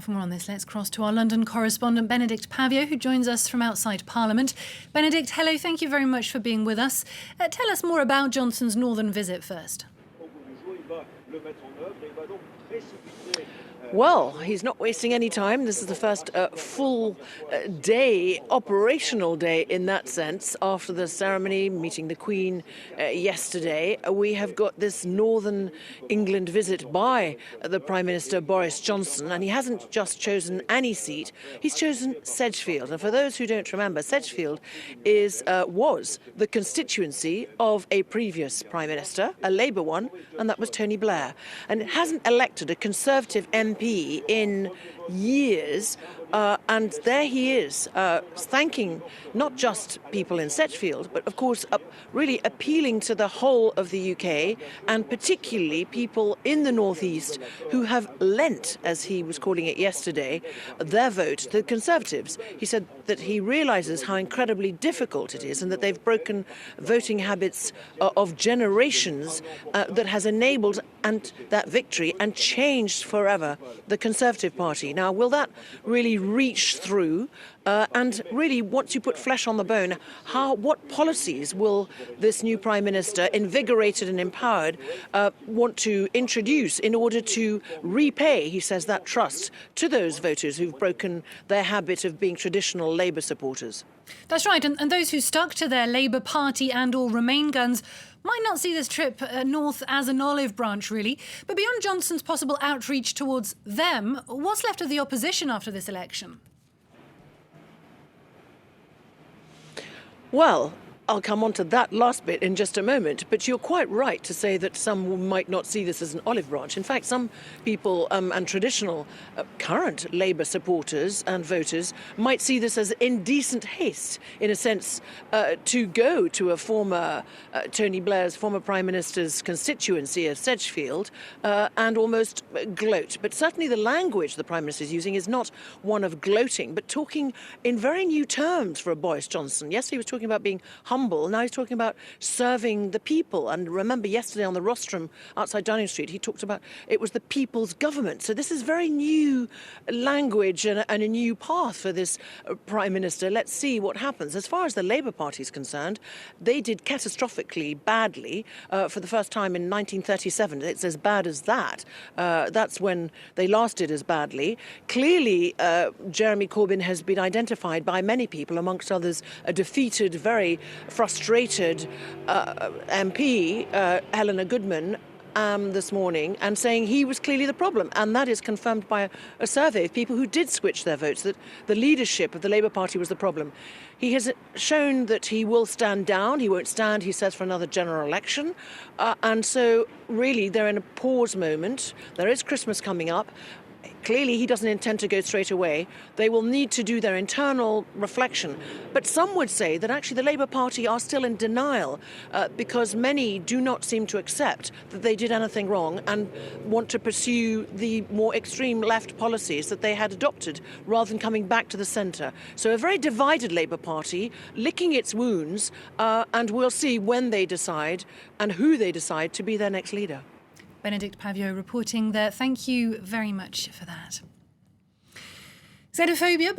For more on this, let's cross to our London correspondent, Benedict Pavio, who joins us from outside Parliament. Benedict, hello, thank you very much for being with us. Tell us more about Johnson's northern visit first. Well, he's not wasting any time. This is the first full day, operational day in that sense, after the ceremony, meeting the Queen yesterday. We have got this northern England visit by the Prime Minister Boris Johnson, and he hasn't just chosen any seat, he's chosen Sedgefield. And for those who don't remember, Sedgefield was the constituency of a previous Prime Minister, a Labour one, and that was Tony Blair. And it hasn't elected a Conservative MP in years, and there he is, thanking not just people in Sedgefield, but of course really appealing to the whole of the UK, and particularly people in the northeast who have lent, as he was calling it yesterday, their vote to the Conservatives. He said that he realises how incredibly difficult it is, and that they've broken voting habits of generations that has enabled that victory and changed forever the Conservative Party. Now, will that really reach through? And really, once you put flesh on the bone, what policies will this new Prime Minister, invigorated and empowered, want to introduce in order to repay, he says, that trust to those voters who've broken their habit of being traditional Labour supporters? That's right, and those who stuck to their Labour Party and or Remain guns might not see this trip north as an olive branch, really. But beyond Johnson's possible outreach towards them, what's left of the opposition after this election? Well, I'll come on to that last bit in just a moment, but you're quite right to say that some might not see this as an olive branch. In fact, some people and traditional current Labour supporters and voters might see this as indecent haste, in a sense, to go to a former Tony Blair's, former Prime Minister's constituency of Sedgefield and almost gloat. But certainly the language the Prime Minister is using is not one of gloating, but talking in very new terms for a Boris Johnson. Yes, he was talking about being humble. Now he's talking about serving the people. And remember, yesterday on the rostrum outside Downing Street, he talked about it was the people's government. So this is very new language and a new path for this Prime Minister. Let's see what happens. As far as the Labour Party is concerned, they did catastrophically badly for the first time in 1937. It's as bad as that. That's when they last did as badly. Clearly, Jeremy Corbyn has been identified by many people, amongst others, a defeated, very frustrated MP, Helena Goodman, this morning, and saying he was clearly the problem. And that is confirmed by a survey of people who did switch their votes, that the leadership of the Labour Party was the problem. He has shown that he will stand down. He won't stand, he says, for another general election. And so really they're in a pause moment. There is Christmas coming up. Clearly, he doesn't intend to go straight away. They will need to do their internal reflection. But some would say that actually the Labour Party are still in denial because many do not seem to accept that they did anything wrong and want to pursue the more extreme left policies that they had adopted rather than coming back to the centre. So a very divided Labour Party licking its wounds, and we'll see when they decide and who they decide to be their next leader. Benedict Pavio reporting there. Thank you very much for that. Xenophobia